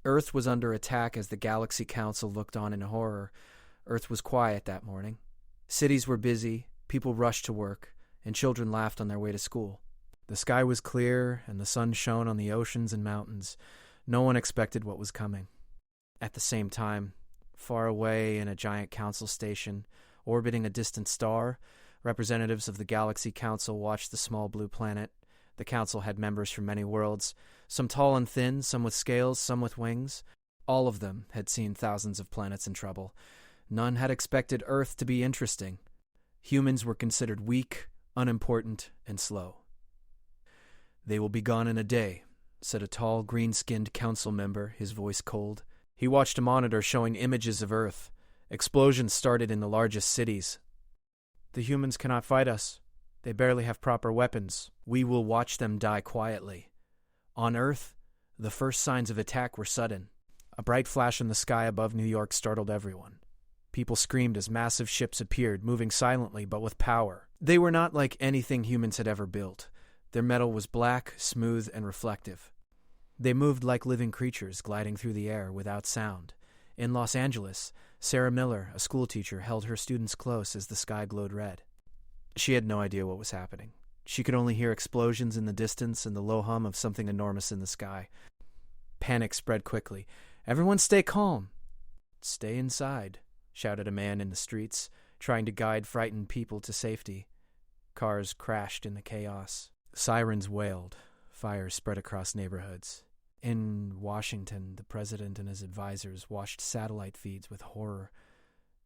Earth was under attack as the Galaxy Council looked on in horror. Earth was quiet that morning. Cities were busy, people rushed to work, and children laughed on their way to school. The sky was clear, and the sun shone on the oceans and mountains. No one expected what was coming. At the same time, far away in a giant council station, orbiting a distant star, representatives of the Galaxy Council watched the small blue planet. The council had members from many worlds, some tall and thin, some with scales, some with wings. All of them had seen thousands of planets in trouble. None had expected Earth to be interesting. Humans were considered weak, unimportant, and slow. "They will be gone in a day," said a tall, green-skinned council member, his voice cold. He watched a monitor showing images of Earth. Explosions started in the largest cities. "The humans cannot fight us. They barely have proper weapons. We will watch them die quietly." On Earth, the first signs of attack were sudden. A bright flash in the sky above New York startled everyone. People screamed as massive ships appeared, moving silently but with power. They were not like anything humans had ever built. Their metal was black, smooth, and reflective. They moved like living creatures, gliding through the air without sound. In Los Angeles, Sarah Miller, a schoolteacher, held her students close as the sky glowed red. She had no idea what was happening. She could only hear explosions in the distance and the low hum of something enormous in the sky. Panic spread quickly. "Everyone stay calm." "Stay inside," shouted a man in the streets, trying to guide frightened people to safety. Cars crashed in the chaos. Sirens wailed. Fire spread across neighborhoods. In Washington, the president and his advisors watched satellite feeds with horror.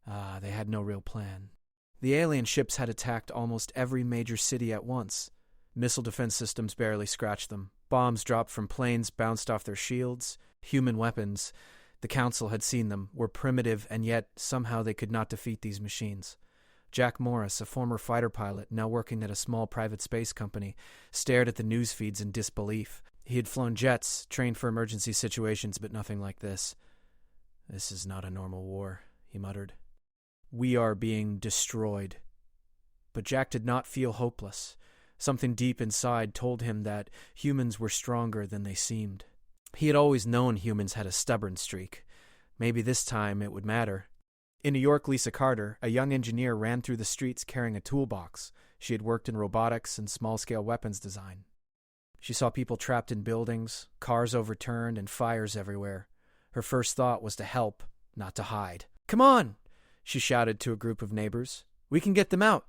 They had no real plan. The alien ships had attacked almost every major city at once. Missile defense systems barely scratched them. Bombs dropped from planes bounced off their shields. Human weapons, the Council had seen them, were primitive, and yet somehow they could not defeat these machines. Jack Morris, a former fighter pilot, now working at a small private space company, stared at the news feeds in disbelief. He had flown jets, trained for emergency situations, but nothing like this. "This is not a normal war," he muttered. "We are being destroyed." But Jack did not feel hopeless. Something deep inside told him that humans were stronger than they seemed. He had always known humans had a stubborn streak. Maybe this time it would matter. In New York, Lisa Carter, a young engineer, ran through the streets carrying a toolbox. She had worked in robotics and small-scale weapons design. She saw people trapped in buildings, cars overturned, and fires everywhere. Her first thought was to help, not to hide. "Come on!" she shouted to a group of neighbors. "We can get them out."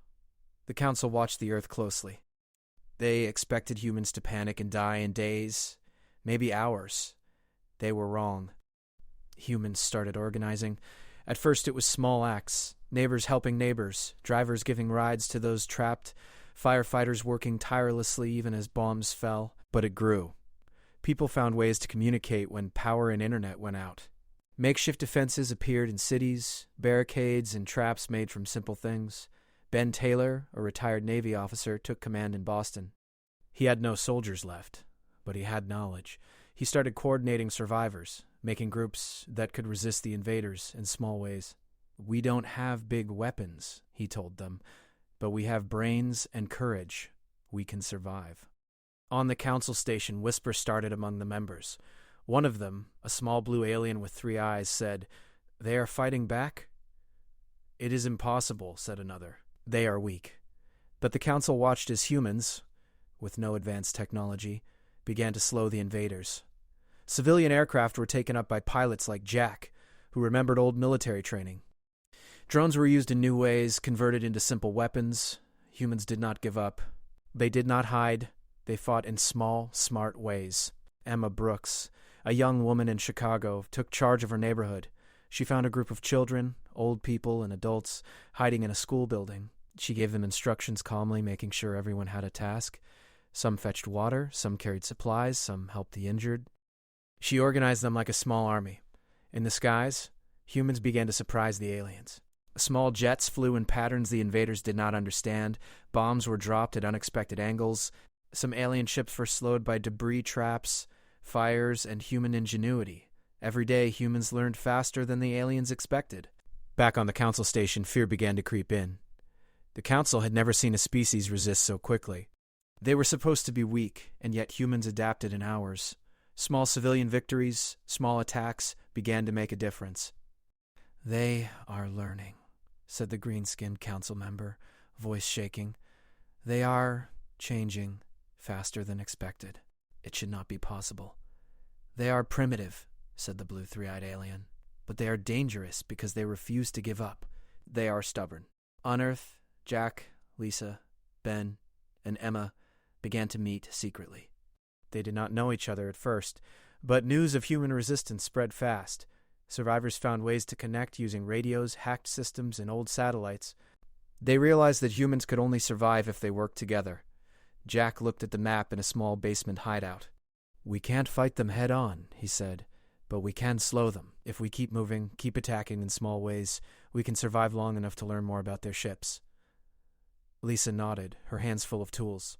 The council watched the Earth closely. They expected humans to panic and die in days, maybe hours. They were wrong. Humans started organizing. At first it was small acts, neighbors helping neighbors, drivers giving rides to those trapped, firefighters working tirelessly even as bombs fell. But it grew. People found ways to communicate when power and internet went out. Makeshift defenses appeared in cities, barricades and traps made from simple things. Ben Taylor, a retired Navy officer, took command in Boston. He had no soldiers left, but he had knowledge. He started coordinating survivors, making groups that could resist the invaders in small ways. "We don't have big weapons," he told them, "but we have brains and courage. We can survive." On the council station, whispers started among the members. One of them, a small blue alien with 3 eyes, said, "They are fighting back?" "It is impossible," said another. "They are weak." But the council watched as humans, with no advanced technology, began to slow the invaders. Civilian aircraft were taken up by pilots like Jack, who remembered old military training. Drones were used in new ways, converted into simple weapons. Humans did not give up. They did not hide. They fought in small, smart ways. Emma Brooks, a young woman in Chicago, took charge of her neighborhood. She found a group of children, old people, and adults hiding in a school building. She gave them instructions calmly, making sure everyone had a task. Some fetched water, some carried supplies, some helped the injured. She organized them like a small army. In the skies, humans began to surprise the aliens. Small jets flew in patterns the invaders did not understand. Bombs were dropped at unexpected angles. Some alien ships were slowed by debris traps, fires, and human ingenuity. Every day, humans learned faster than the aliens expected. Back on the council station, fear began to creep in. The council had never seen a species resist so quickly. They were supposed to be weak, and yet humans adapted in hours. Small civilian victories, small attacks began to make a difference. "They are learning," said the green-skinned council member, voice shaking. "They are changing faster than expected. It should not be possible." "They are primitive," said the blue three-eyed alien, "but they are dangerous because they refuse to give up. They are stubborn." On Earth, Jack, Lisa, Ben, and Emma began to meet secretly. They did not know each other at first, but news of human resistance spread fast. Survivors found ways to connect using radios, hacked systems, and old satellites. They realized that humans could only survive if they worked together. Jack looked at the map in a small basement hideout. "We can't fight them head on," he said, "but we can slow them. If we keep moving, keep attacking in small ways, we can survive long enough to learn more about their ships." Lisa nodded, her hands full of tools.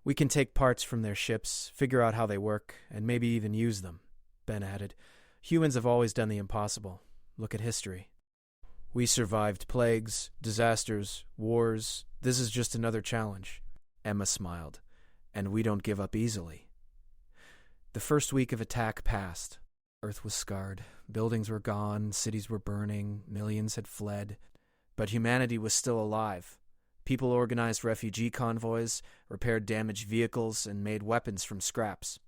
"We can take parts from their ships, figure out how they work, and maybe even use them," Ben added. "Humans have always done the impossible. Look at history. We survived plagues, disasters, wars. This is just another challenge." Emma smiled. "And we don't give up easily." The first week of attack passed. Earth was scarred. Buildings were gone, cities were burning, millions had fled. But humanity was still alive. People organized refugee convoys, repaired damaged vehicles, and made weapons from scraps.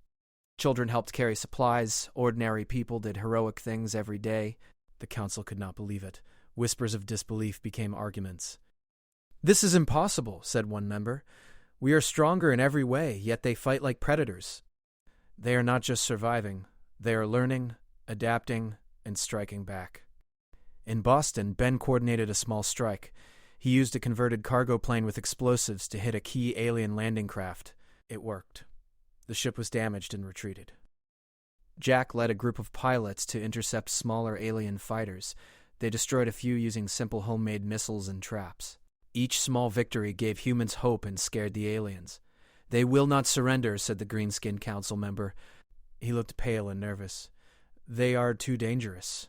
Children helped carry supplies. Ordinary people did heroic things every day. The council could not believe it. Whispers of disbelief became arguments. "This is impossible," said one member. "We are stronger in every way, yet they fight like predators." They are not just surviving. They are learning, adapting, and striking back. In Boston, Ben coordinated a small strike. He used a converted cargo plane with explosives to hit a key alien landing craft. It worked. The ship was damaged and retreated. Jack led a group of pilots to intercept smaller alien fighters. They destroyed a few using simple homemade missiles and traps. Each small victory gave humans hope and scared the aliens. "They will not surrender," said the green-skinned council member. He looked pale and nervous. "They are too dangerous."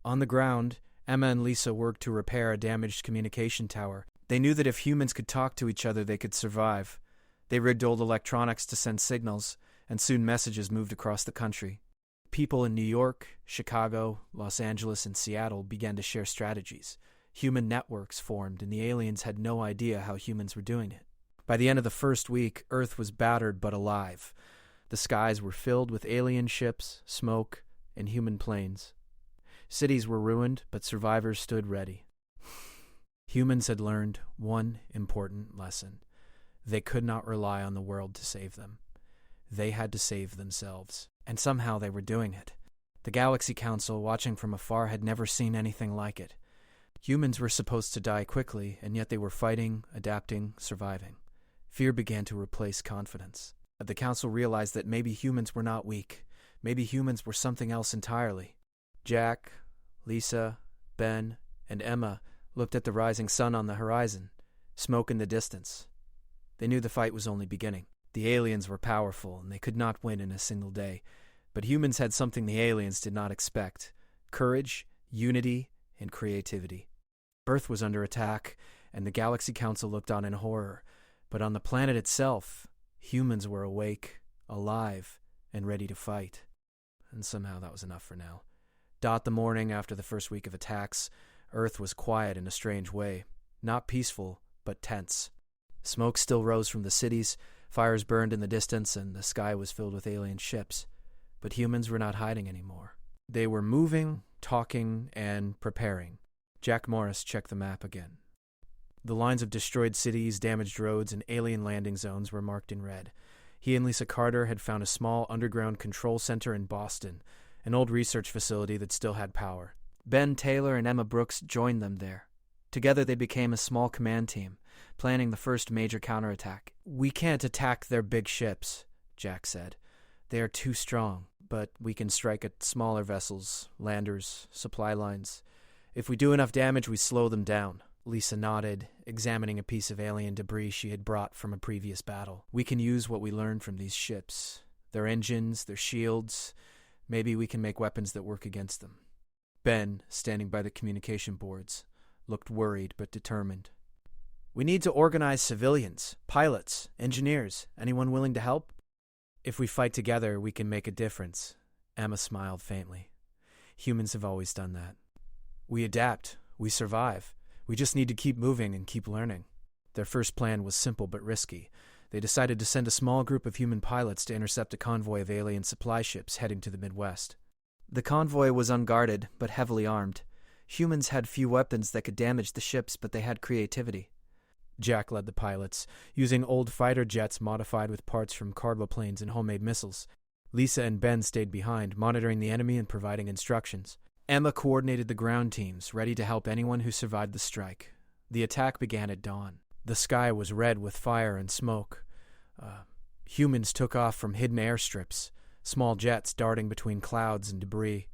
On the ground, Emma and Lisa worked to repair a damaged communication tower. They knew that if humans could talk to each other, they could survive. They rigged old electronics to send signals, and soon messages moved across the country. People in New York, Chicago, Los Angeles, and Seattle began to share strategies. Human networks formed, and the aliens had no idea how humans were doing it. By the end of the first week, Earth was battered but alive. The skies were filled with alien ships, smoke, and human planes. Cities were ruined, but survivors stood ready. Humans had learned one important lesson. They could not rely on the world to save them. They had to save themselves, and somehow they were doing it. The Galaxy Council, watching from afar, had never seen anything like it. Humans were supposed to die quickly, and yet they were fighting, adapting, surviving. Fear began to replace confidence. The Council realized that maybe humans were not weak. Maybe humans were something else entirely. Jack, Lisa, Ben, and Emma looked at the rising sun on the horizon, smoke in the distance. They knew the fight was only beginning. The aliens were powerful, and they could not win in a single day. But humans had something the aliens did not expect: courage, unity, and creativity. Earth was under attack, and the Galaxy Council looked on in horror. But on the planet itself, humans were awake, alive, and ready to fight. And somehow that was enough for now. The morning after the first week of attacks, Earth was quiet in a strange way. Not peaceful, but tense. Smoke still rose from the cities, fires burned in the distance, and the sky was filled with alien ships. But humans were not hiding anymore. They were moving, talking, and preparing. Jack Morris checked the map again. The lines of destroyed cities, damaged roads, and alien landing zones were marked in red. He and Lisa Carter had found a small underground control center in Boston, an old research facility that still had power. Ben Taylor and Emma Brooks joined them there. Together they became a small command team, planning the first major counterattack. "We can't attack their big ships," Jack said. "They are too strong, but we can strike at smaller vessels, landers, supply lines. If we do enough damage, we slow them down." Lisa nodded, examining a piece of alien debris she had brought from a previous battle. "We can use what we learned from these ships. Their engines, their shields. Maybe we can make weapons that work against them." Ben, standing by the communication boards, looked worried but determined. "We need to organize civilians, pilots, engineers. Anyone willing to help?" If we fight together, we can make a difference. Emma smiled faintly. Humans have always done that. We adapt. We survive. We just need to keep moving and keep learning. Their first plan was simple but risky. They decided to send a small group of human pilots to intercept a convoy of alien supply ships heading to the Midwest. The convoy was unguarded, but heavily armed. Humans had few weapons that could damage the ships, but they had creativity. Jack led the pilots, using old fighter jets modified with parts from cargo planes and homemade missiles. Lisa and Ben stayed behind, monitoring the enemy and providing instructions. Emma coordinated the ground teams, ready to help anyone who survived the strike. The attack began at dawn. The sky was red with fire and smoke. Humans took off from hidden airstrips, small jets darting between clouds and debris.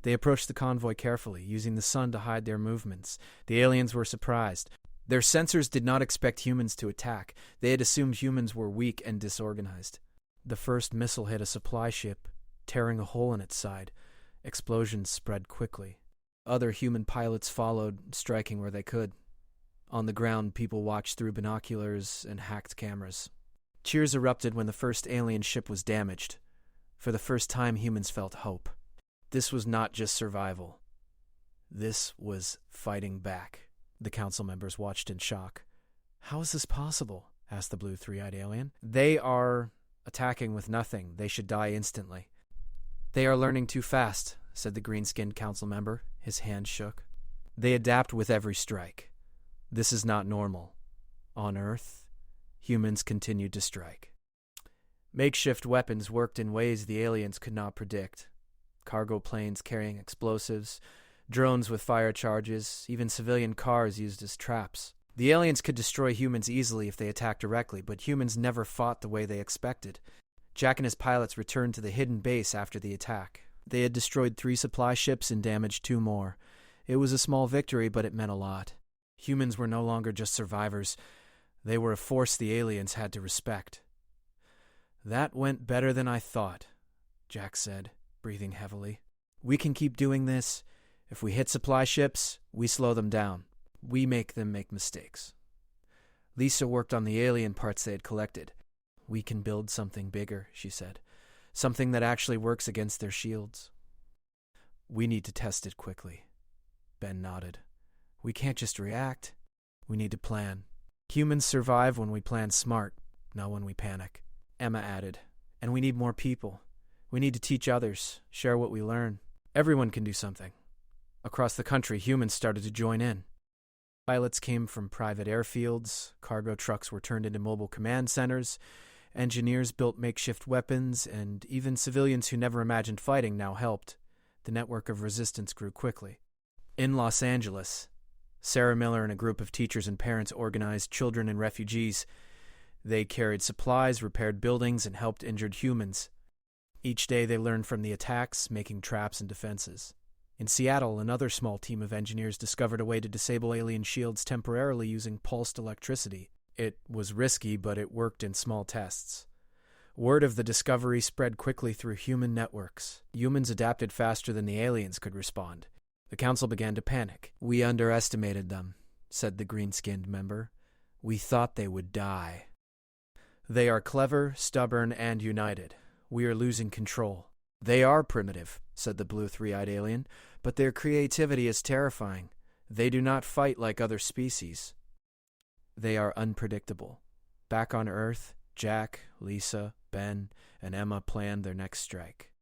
They approached the convoy carefully, using the sun to hide their movements. The aliens were surprised. Their sensors did not expect humans to attack. They had assumed humans were weak and disorganized. The first missile hit a supply ship, tearing a hole in its side. Explosions spread quickly. Other human pilots followed, striking where they could. On the ground, people watched through binoculars and hacked cameras. Cheers erupted when the first alien ship was damaged. For the first time, humans felt hope. This was not just survival. This was fighting back. The council members watched in shock. "How is this possible?" asked the blue three-eyed alien. "They are attacking with nothing. They should die instantly." "They are learning too fast," said the green-skinned council member. His hand shook. "They adapt with every strike. This is not normal. On Earth, humans continued to strike." Makeshift weapons worked in ways the aliens could not predict. Cargo planes carrying explosives, drones with fire charges, even civilian cars used as traps. The aliens could destroy humans easily if they attacked directly, but humans never fought the way they expected. Jack and his pilots returned to the hidden base after the attack. They had destroyed 3 supply ships and damaged 2 more. It was a small victory, but it meant a lot. Humans were no longer just survivors. They were a force the aliens had to respect. "That went better than I thought," Jack said, breathing heavily. "We can keep doing this. If we hit supply ships, we slow them down. We make them make mistakes." Lisa worked on the alien parts they had collected. "We can build something bigger," she said. "Something that actually works against their shields." "We need to test it quickly." Ben nodded. "We can't just react. We need to plan. Humans survive when we plan smart, not when we panic." Emma added, "And we need more people. We need to teach others, share what we learn. Everyone can do something." Across the country, humans started to join in. Pilots came from private airfields, cargo trucks were turned into mobile command centers, engineers built makeshift weapons, and even civilians who never imagined fighting now helped. The network of resistance grew quickly. In Los Angeles, Sarah Miller and a group of teachers and parents organized children and refugees. They carried supplies, repaired buildings, and helped injured humans. Each day they learned from the attacks, making traps and defenses. In Seattle, another small team of engineers discovered a way to disable alien shields temporarily using pulsed electricity. It was risky, but it worked in small tests. Word of the discovery spread quickly through human networks. Humans adapted faster than the aliens could respond. The council began to panic. "We underestimated them," said the green-skinned member. "We thought they would die. They are clever, stubborn, and united. We are losing control." "They are primitive," said the blue three-eyed alien, "but their creativity is terrifying. They do not fight like other species. They are unpredictable." Back on Earth, Jack, Lisa, Ben, and Emma planned their next strike.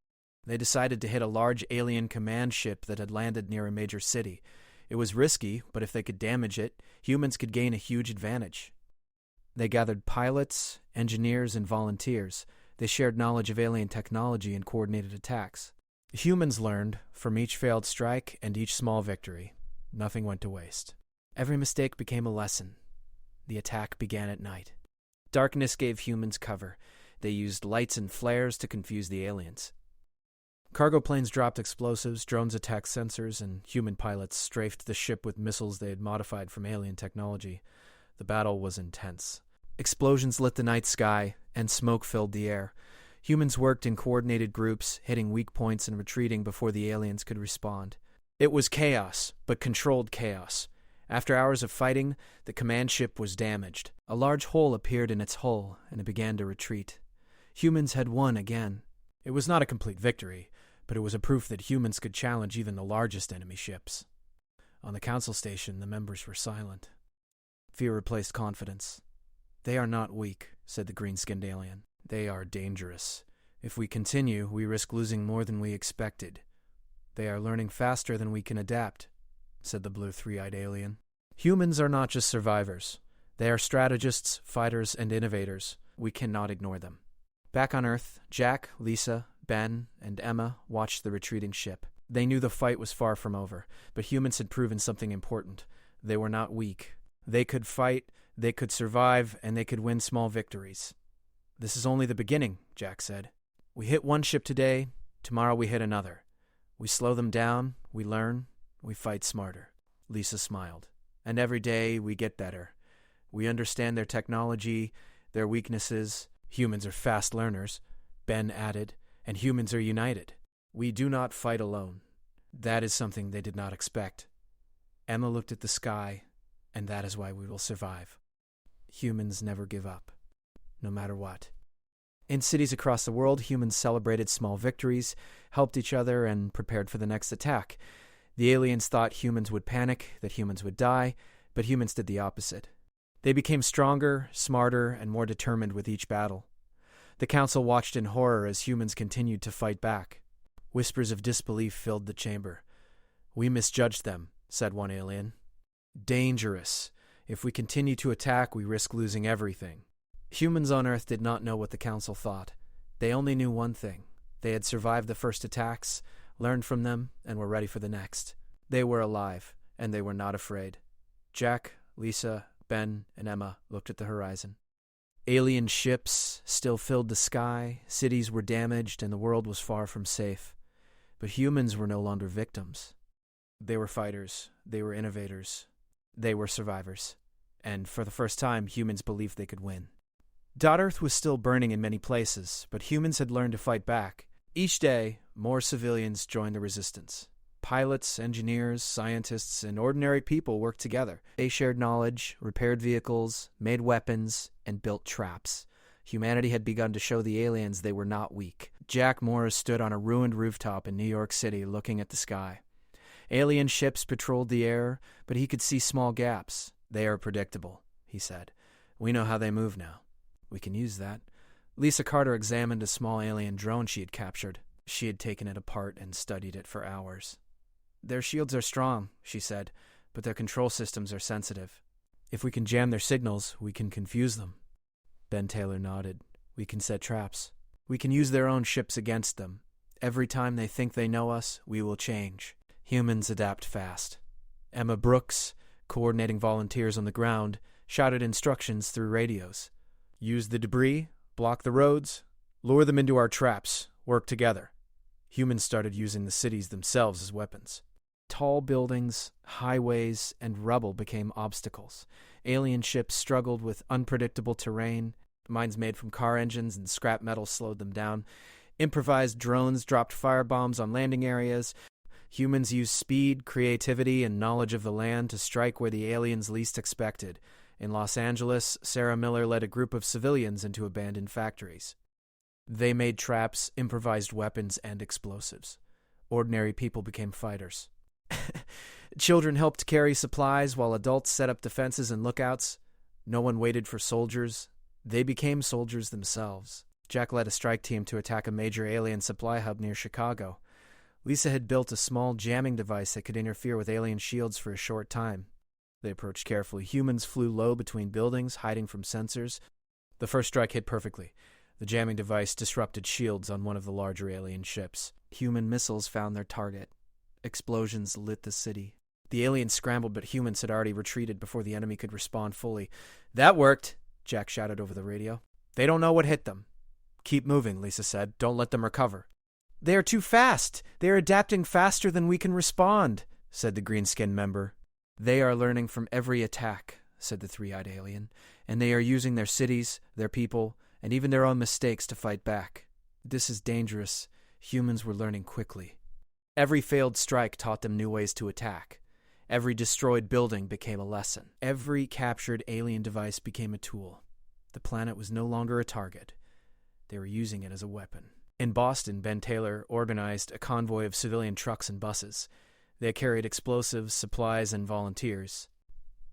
They decided to hit a large alien command ship that had landed near a major city. It was risky, but if they could damage it, humans could gain a huge advantage. They gathered pilots, engineers, and volunteers. They shared knowledge of alien technology and coordinated attacks. Humans learned from each failed strike and each small victory. Nothing went to waste. Every mistake became a lesson. The attack began at night. Darkness gave humans cover. They used lights and flares to confuse the aliens. Cargo planes dropped explosives, drones attacked sensors, and human pilots strafed the ship with missiles they had modified from alien technology. The battle was intense. Explosions lit the night sky, and smoke filled the air. Humans worked in coordinated groups, hitting weak points and retreating before the aliens could respond. It was chaos, but controlled chaos. After hours of fighting, the command ship was damaged. A large hole appeared in its hull, and it began to retreat. Humans had won again. It was not a complete victory, but it was a proof that humans could challenge even the largest enemy ships. On the council station, the members were silent. Fear replaced confidence. "They are not weak," said the green-skinned alien. "They are dangerous. If we continue, we risk losing more than we expected. They are learning faster than we can adapt," said the blue three-eyed alien. "Humans are not just survivors. They are strategists, fighters, and innovators. We cannot ignore them." Back on Earth, Jack, Lisa, Ben, and Emma watched the retreating ship. They knew the fight was far from over, but humans had proven something important. They were not weak. They could fight, they could survive, and they could win small victories. "This is only the beginning," Jack said. "We hit one ship today, tomorrow we hit another. We slow them down, we learn, we fight smarter." Lisa smiled. "And every day we get better. We understand their technology, their weaknesses. Humans are fast learners," Ben added, "and humans are united. We do not fight alone." That is something they did not expect. Emma looked at the sky, and that is why we will survive. Humans never give up, no matter what. In cities across the world, humans celebrated small victories, helped each other, and prepared for the next attack. The aliens thought humans would panic, that humans would die, but humans did the opposite. They became stronger, smarter, and more determined with each battle. The council watched in horror as humans continued to fight back. Whispers of disbelief filled the chamber. "We misjudged them," said one alien. "Dangerous. If we continue to attack, we risk losing everything." Humans on Earth did not know what the council thought. They only knew one thing. They had survived the first attacks, learned from them, and were ready for the next. They were alive, and they were not afraid. Jack, Lisa, Ben, and Emma looked at the horizon. Alien ships still filled the sky, cities were damaged, and the world was far from safe. But humans were no longer victims. They were fighters, they were innovators, they were survivors. And for the first time, humans believed they could win. Earth was still burning in many places, but humans had learned to fight back. Each day, more civilians joined the resistance. Pilots, engineers, scientists, and ordinary people worked together. They shared knowledge, repaired vehicles, made weapons, and built traps. Humanity had begun to show the aliens they were not weak. Jack Morris stood on a ruined rooftop in New York City looking at the sky. Alien ships patrolled the air, but he could see small gaps. "They are predictable," he said. "We know how they move now. We can use that." Lisa Carter examined a small alien drone she had captured. She had taken it apart and studied it for hours. "Their shields are strong," she said, "but their control systems are sensitive. If we can jam their signals, we can confuse them." Ben Taylor nodded. "We can set traps. We can use their own ships against them. Every time they think they know us, we will change." Humans adapt fast. Emma Brooks, coordinating volunteers on the ground, shouted instructions through radios. "Use the debris, block the roads, lure them into our traps, work together." Humans started using the cities themselves as weapons. Tall buildings, highways, and rubble became obstacles. Alien ships struggled with unpredictable terrain. Mines made from car engines and scrap metal slowed them down. Improvised drones dropped firebombs on landing areas. Humans used speed, creativity, and knowledge of the land to strike where the aliens least expected. In Los Angeles, Sarah Miller led a group of civilians into abandoned factories. They made traps, improvised weapons, and explosives. Ordinary people became fighters. Children helped carry supplies while adults set up defenses and lookouts. No one waited for soldiers. They became soldiers themselves. Jack led a strike team to attack a major alien supply hub near Chicago. Lisa had built a small jamming device that could interfere with alien shields for a short time. They approached carefully. Humans flew low between buildings, hiding from sensors. The first strike hit perfectly. The jamming device disrupted shields on one of the larger alien ships. Human missiles found their target. Explosions lit the city. The aliens scrambled, but humans had already retreated before the enemy could respond fully. "That worked," Jack shouted over the radio. "They don't know what hit them." "Keep moving," Lisa said. "Don't let them recover." "They are too fast. They are adapting faster than we can respond," said the green-skinned member. "They are learning from every attack," said the three-eyed alien, "and they are using their cities, their people, and even their own mistakes to fight back. This is dangerous. Humans were learning quickly." Every failed strike taught them new ways to attack. Every destroyed building became a lesson. Every captured alien device became a tool. The planet was no longer a target. They were using it as a weapon. In Boston, Ben Taylor organized a convoy of civilian trucks and buses. They carried explosives, supplies, and volunteers.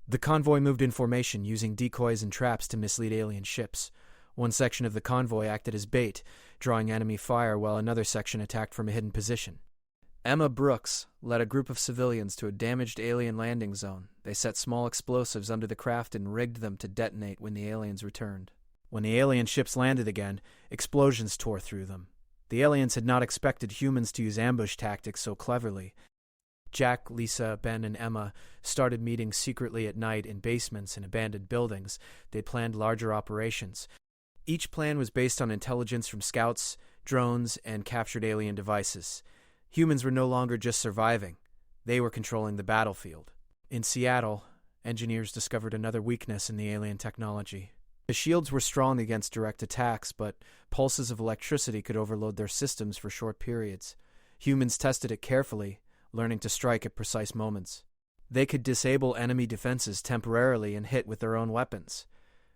The convoy moved in formation, using decoys and traps to mislead alien ships. One section of the convoy acted as bait, drawing enemy fire, while another section attacked from a hidden position. Emma Brooks led a group of civilians to a damaged alien landing zone. They set small explosives under the craft and rigged them to detonate when the aliens returned. When the alien ships landed again, explosions tore through them. The aliens had not expected humans to use ambush tactics so cleverly. Jack, Lisa, Ben, and Emma started meeting secretly at night in basements and abandoned buildings. They planned larger operations. Each plan was based on intelligence from scouts, drones, and captured alien devices. Humans were no longer just surviving. They were controlling the battlefield. In Seattle, engineers discovered another weakness in the alien technology. The shields were strong against direct attacks, but pulses of electricity could overload their systems for short periods. Humans tested it carefully, learning to strike at precise moments. They could disable enemy defenses temporarily and hit with their own weapons.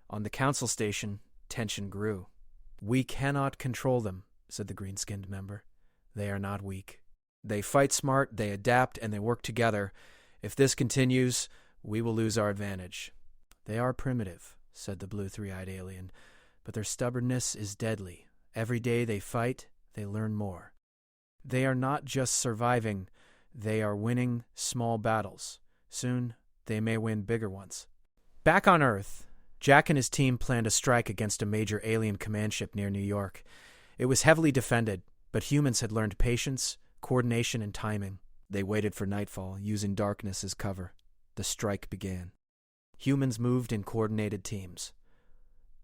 On the council station, tension grew. "We cannot control them," said the green-skinned member. "They are not weak. They fight smart, they adapt, and they work together. If this continues, we will lose our advantage." "They are primitive," said the blue three-eyed alien, "but their stubbornness is deadly. Every day they fight, they learn more. They are not just surviving, they are winning small battles. Soon, they may win bigger ones." Back on Earth, Jack and his team planned a strike against a major alien command ship near New York. It was heavily defended, but humans had learned patience, coordination, and timing. They waited for nightfall, using darkness as cover. The strike began. Humans moved in coordinated teams.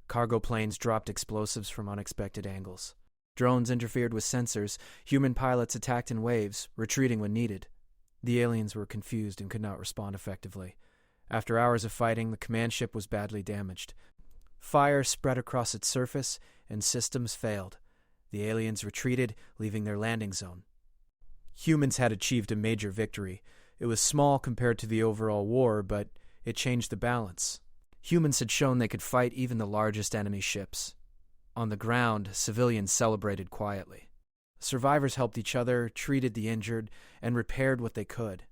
Cargo planes dropped explosives from unexpected angles. Drones interfered with sensors. Human pilots attacked in waves, retreating when needed. The aliens were confused and could not respond effectively. After hours of fighting, the command ship was badly damaged. Fire spread across its surface, and systems failed. The aliens retreated, leaving their landing zone. Humans had achieved a major victory. It was small compared to the overall war, but it changed the balance. Humans had shown they could fight even the largest enemy ships. On the ground, civilians celebrated quietly. Survivors helped each other, treated the injured, and repaired what they could.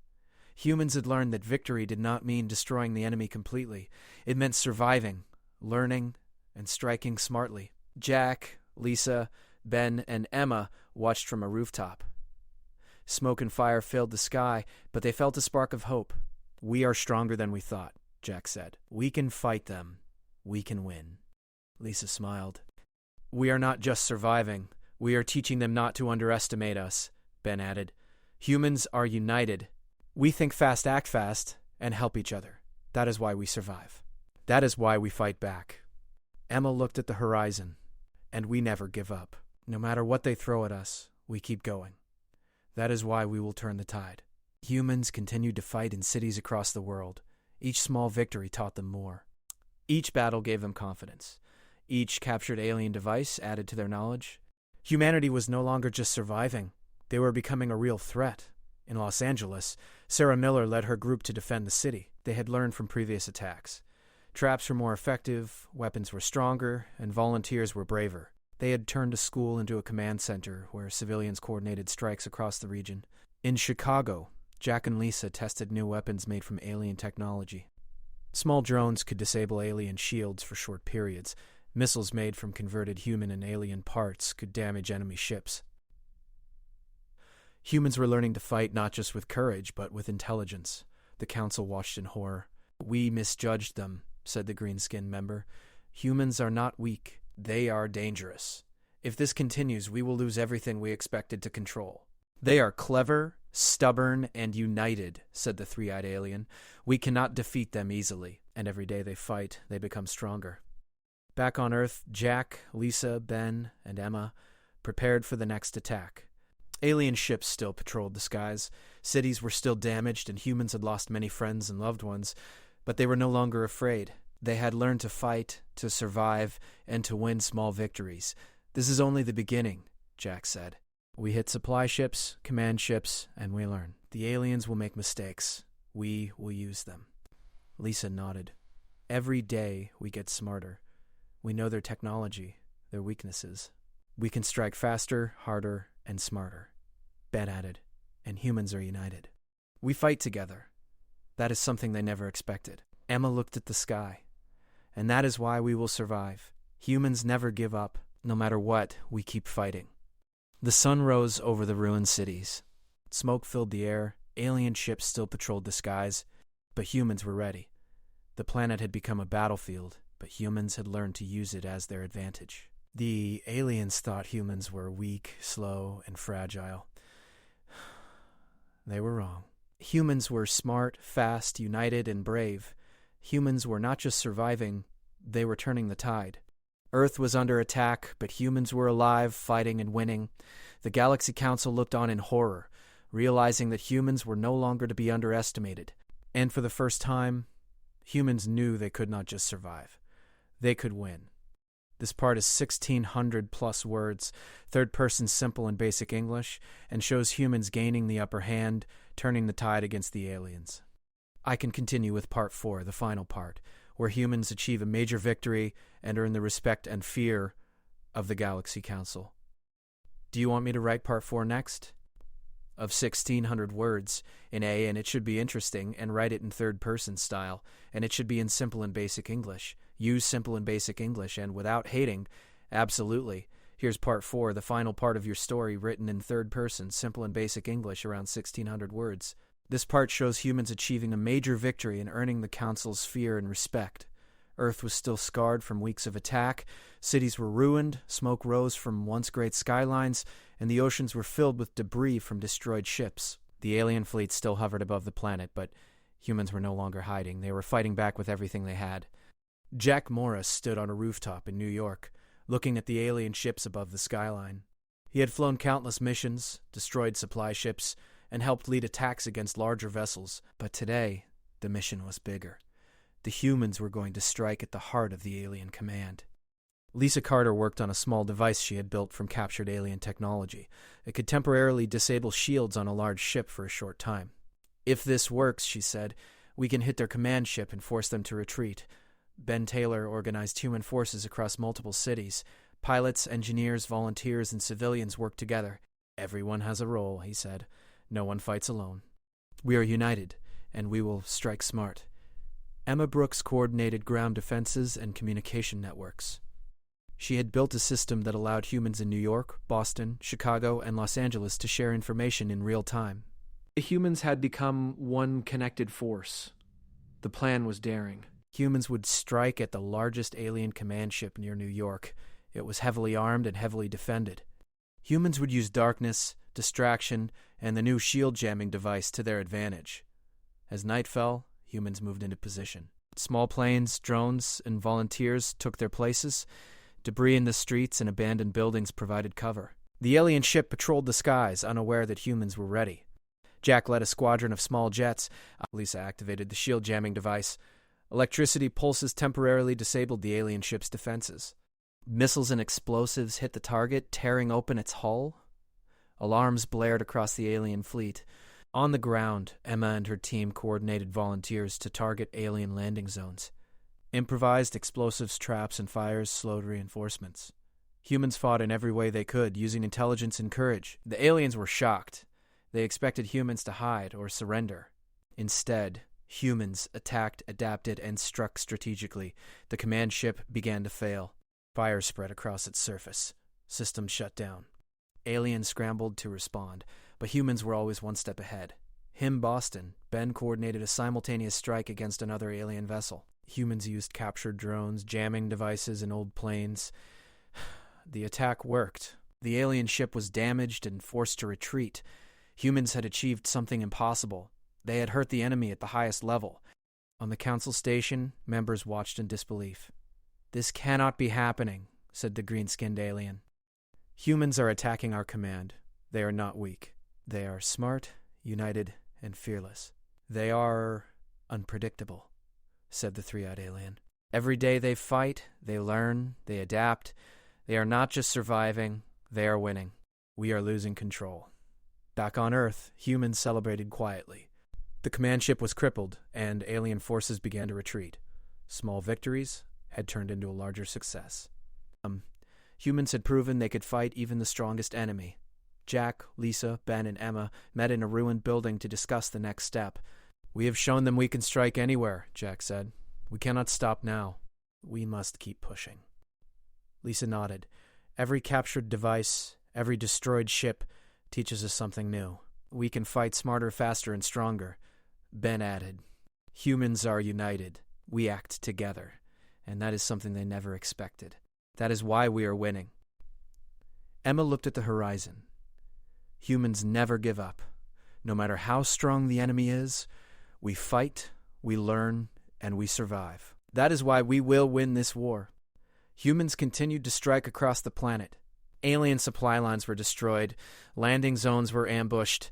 Humans had learned that victory did not mean destroying the enemy completely. It meant surviving, learning, and striking smartly. Jack, Lisa, Ben, and Emma watched from a rooftop. Smoke and fire filled the sky, but they felt a spark of hope. "We are stronger than we thought," Jack said. "We can fight them. We can win." Lisa smiled. "We are not just surviving. We are teaching them not to underestimate us," Ben added. "Humans are united. We think fast, act fast, and help each other. That is why we survive. That is why we fight back." Emma looked at the horizon. "And we never give up. No matter what they throw at us, we keep going. That is why we will turn the tide." Humans continued to fight in cities across the world. Each small victory taught them more. Each battle gave them confidence. Each captured alien device added to their knowledge. Humanity was no longer just surviving. They were becoming a real threat. In Los Angeles, Sarah Miller led her group to defend the city. They had learned from previous attacks. Traps were more effective, weapons were stronger, and volunteers were braver. They had turned a school into a command center where civilians coordinated strikes across the region. In Chicago, Jack and Lisa tested new weapons made from alien technology. Small drones could disable alien shields for short periods. Missiles made from converted human and alien parts could damage enemy ships. Humans were learning to fight not just with courage, but with intelligence. The council watched in horror. "We misjudged them," said the green-skinned member. "Humans are not weak. They are dangerous. If this continues, we will lose everything we expected to control." "They are clever, stubborn, and united," said the three-eyed alien. "We cannot defeat them easily." And every day they fight, they become stronger. Back on Earth, Jack, Lisa, Ben, and Emma prepared for the next attack. Alien ships still patrolled the skies. Cities were still damaged, and humans had lost many friends and loved ones. But they were no longer afraid. They had learned to fight, to survive, and to win small victories. "This is only the beginning," Jack said. "We hit supply ships, command ships, and we learn. The aliens will make mistakes. We will use them." Lisa nodded. "Every day we get smarter. We know their technology. their weaknesses. We can strike faster, harder, and smarter, Ben added, and humans are united. We fight together. That is something they never expected. Emma looked at the sky. And that is why we will survive. Humans never give up. No matter what, we keep fighting. The sun rose over the ruined cities. Smoke filled the air. Alien ships still patrolled the skies, but humans were ready. The planet had become a battlefield, but humans had learned to use it as their advantage. The aliens thought humans were weak, slow, and fragile. They were wrong. Humans were smart, fast, united, and brave. Humans were not just surviving, they were turning the tide. Earth was under attack, but humans were alive, fighting and winning. The Galaxy Council looked on in horror, realizing that humans were no longer to be underestimated. And for the first time, humans knew they could not just survive. They could win. This part is 1,600 plus words, third person simple and basic English, and shows humans gaining the upper hand, turning the tide against the aliens. I can continue with part 4, the final part, where humans achieve a major victory and earn the respect and fear of the Galaxy Council. Do you want me to write part 4 next? Of 1,600 words in A, and it should be interesting, and write it in third-person style, and it should be in simple and basic English. Use simple and basic English, and without hating, absolutely. Here's part 4, the final part of your story, written in third person, simple and basic English, around 1,600 words. This part shows humans achieving a major victory and earning the Council's fear and respect. Earth was still scarred from weeks of attack, cities were ruined, smoke rose from once great skylines, and the oceans were filled with debris from destroyed ships. The alien fleet still hovered above the planet, but humans were no longer hiding. They were fighting back with everything they had. Jack Morris stood on a rooftop in New York, looking at the alien ships above the skyline. He had flown countless missions, destroyed supply ships, and helped lead attacks against larger vessels, but today, the mission was bigger. The humans were going to strike at the heart of the alien command. Lisa Carter worked on a small device she had built from captured alien technology. It could temporarily disable shields on a large ship for a short time. If this works, she said, we can hit their command ship and force them to retreat. Ben Taylor organized human forces across multiple cities. Pilots, engineers, volunteers, and civilians worked together. Everyone has a role, he said. No one fights alone. We are united, and we will strike smart. Emma Brooks coordinated ground defenses and communication networks. She had built a system that allowed humans in New York, Boston, Chicago, and Los Angeles to share information in real time. The humans had become one connected force. The plan was daring. Humans would strike at the largest alien command ship near New York. It was heavily armed and heavily defended. Humans would use darkness, distraction, and the new shield jamming device to their advantage. As night fell, humans moved into position. Small planes, drones, and volunteers took their places. Debris in the streets and abandoned buildings provided cover. The alien ship patrolled the skies, unaware that humans were ready. Jack led a squadron of small jets. Lisa activated the shield jamming device. Electricity pulses temporarily disabled the alien ship's defenses. Missiles and explosives hit the target, tearing open its hull. Alarms blared across the alien fleet. On the ground, Emma and her team coordinated volunteers to target alien landing zones. Improvised explosives, traps, and fires slowed reinforcements. Humans fought in every way they could, using intelligence and courage. The aliens were shocked. They expected humans to hide or surrender. Instead, humans attacked, adapted, and struck strategically. The command ship began to fail. Fire spread across its surface. Systems shut down. Aliens scrambled to respond, but humans were always one step ahead. Boston, Ben coordinated a simultaneous strike against another alien vessel. Humans used captured drones, jamming devices, and old planes. The attack worked. The alien ship was damaged and forced to retreat. Humans had achieved something impossible. They had hurt the enemy at the highest level. On the council station, members watched in disbelief. "This cannot be happening," said the green-skinned alien. "Humans are attacking our command. They are not weak. They are smart, united, and fearless. They are unpredictable," said the three-eyed alien. "Every day they fight, they learn, they adapt. They are not just surviving, they are winning. We are losing control." Back on Earth, humans celebrated quietly. The command ship was crippled, and alien forces began to retreat. Small victories had turned into a larger success. Humans had proven they could fight even the strongest enemy. Jack, Lisa, Ben, and Emma met in a ruined building to discuss the next step. "We have shown them we can strike anywhere," Jack said. "We cannot stop now. We must keep pushing." Lisa nodded. "Every captured device, every destroyed ship teaches us something new. We can fight smarter, faster, and stronger." Ben added, "Humans are united. We act together. And that is something they never expected. That is why we are winning." Emma looked at the horizon. Humans never give up. No matter how strong the enemy is, we fight, we learn, and we survive. That is why we will win this war. Humans continued to strike across the planet. Alien supply lines were destroyed. Landing zones were ambushed.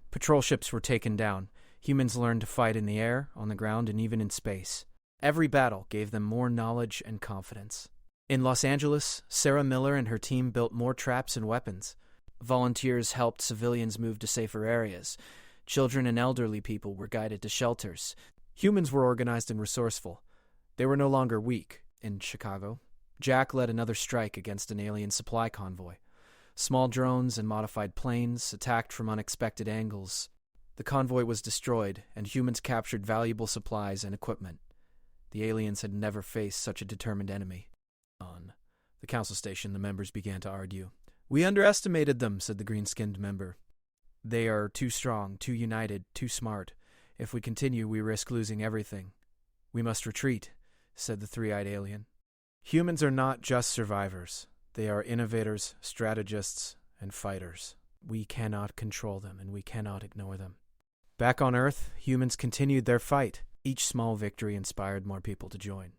Patrol ships were taken down. Humans learned to fight in the air, on the ground, and even in space. Every battle gave them more knowledge and confidence. In Los Angeles, Sarah Miller and her team built more traps and weapons. Volunteers helped civilians move to safer areas. Children and elderly people were guided to shelters. Humans were organized and resourceful. They were no longer weak. In Chicago, Jack led another strike against an alien supply convoy. Small drones and modified planes attacked from unexpected angles. The convoy was destroyed, and humans captured valuable supplies and equipment. The aliens had never faced such a determined enemy. On the council station, the members began to argue. "We underestimated them," said the green-skinned member. "They are too strong, too united, too smart. If we continue, we risk losing everything." "We must retreat," said the three-eyed alien. "Humans are not just survivors. They are innovators, strategists, and fighters. We cannot control them, and we cannot ignore them." Back on Earth, humans continued their fight. Each small victory inspired more people to join.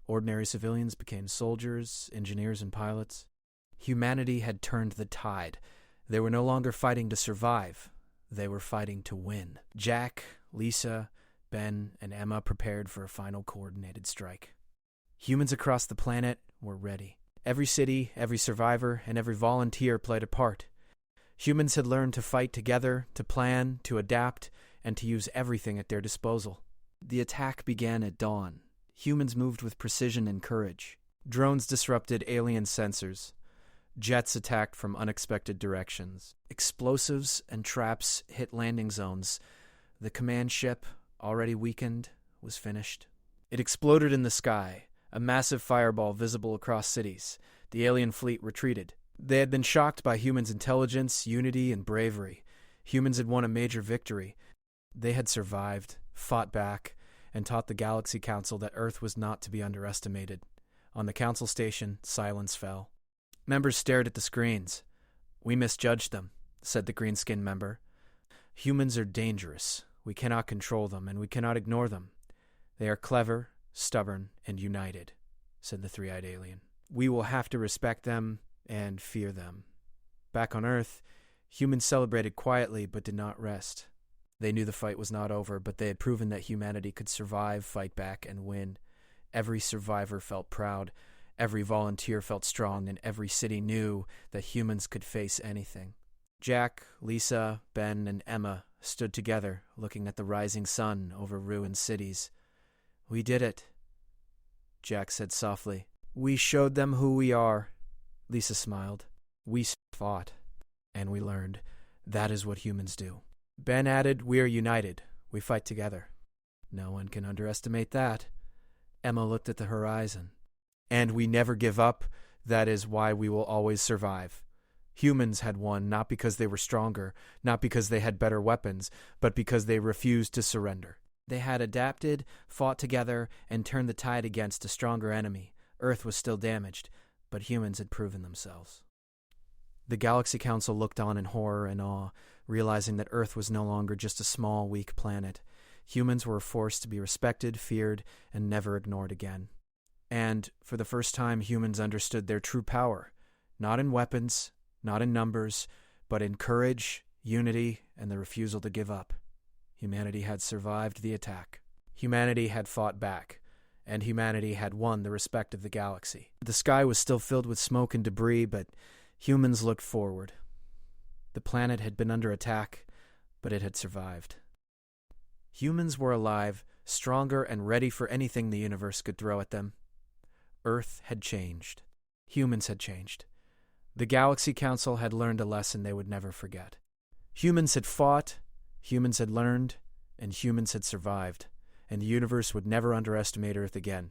Ordinary civilians became soldiers, engineers, and pilots. Humanity had turned the tide. They were no longer fighting to survive. They were fighting to win. Jack, Lisa, Ben, and Emma prepared for a final coordinated strike. Humans across the planet were ready. Every city, every survivor, and every volunteer played a part. Humans had learned to fight together, to plan, to adapt, and to use everything at their disposal. The attack began at dawn. Humans moved with precision and courage. Drones disrupted alien sensors. Jets attacked from unexpected directions. Explosives and traps hit landing zones. The command ship, already weakened, was finished. It exploded in the sky, a massive fireball visible across cities. The alien fleet retreated. They had been shocked by humans' intelligence, unity, and bravery. Humans had won a major victory. They had survived, fought back, and taught the Galaxy Council that Earth was not to be underestimated. On the council station, silence fell. Members stared at the screens. "We misjudged them," said the green-skinned member. "Humans are dangerous. We cannot control them, and we cannot ignore them. They are clever, stubborn, and united," said the three-eyed alien. "We will have to respect them and fear them." Back on Earth, humans celebrated quietly but did not rest. They knew the fight was not over, but they had proven that humanity could survive, fight back, and win. Every survivor felt proud. Every volunteer felt strong, and every city knew that humans could face anything. Jack, Lisa, Ben, and Emma stood together, looking at the rising sun over ruined cities. "We did it," Jack said softly. "We showed them who we are." Lisa smiled. "We fought, and we learned. That is what humans do." Ben added, "We are united. We fight together." "No one can underestimate that." Emma looked at the horizon. "And we never give up. That is why we will always survive." Humans had won not because they were stronger, not because they had better weapons, but because they refused to surrender. They had adapted, fought together, and turned the tide against a stronger enemy. Earth was still damaged, but humans had proven themselves. The Galaxy Council looked on in horror and awe, realizing that Earth was no longer just a small, weak planet. Humans were forced to be respected, feared, and never ignored again. And, for the first time, humans understood their true power, not in weapons, not in numbers, but in courage, unity, and the refusal to give up. Humanity had survived the attack. Humanity had fought back, and humanity had won the respect of the galaxy. The sky was still filled with smoke and debris, but humans looked forward. The planet had been under attack, but it had survived. Humans were alive, stronger, and ready for anything the universe could throw at them. Earth had changed. Humans had changed. The Galaxy Council had learned a lesson they would never forget. Humans had fought, humans had learned, and humans had survived, and the universe would never underestimate Earth again.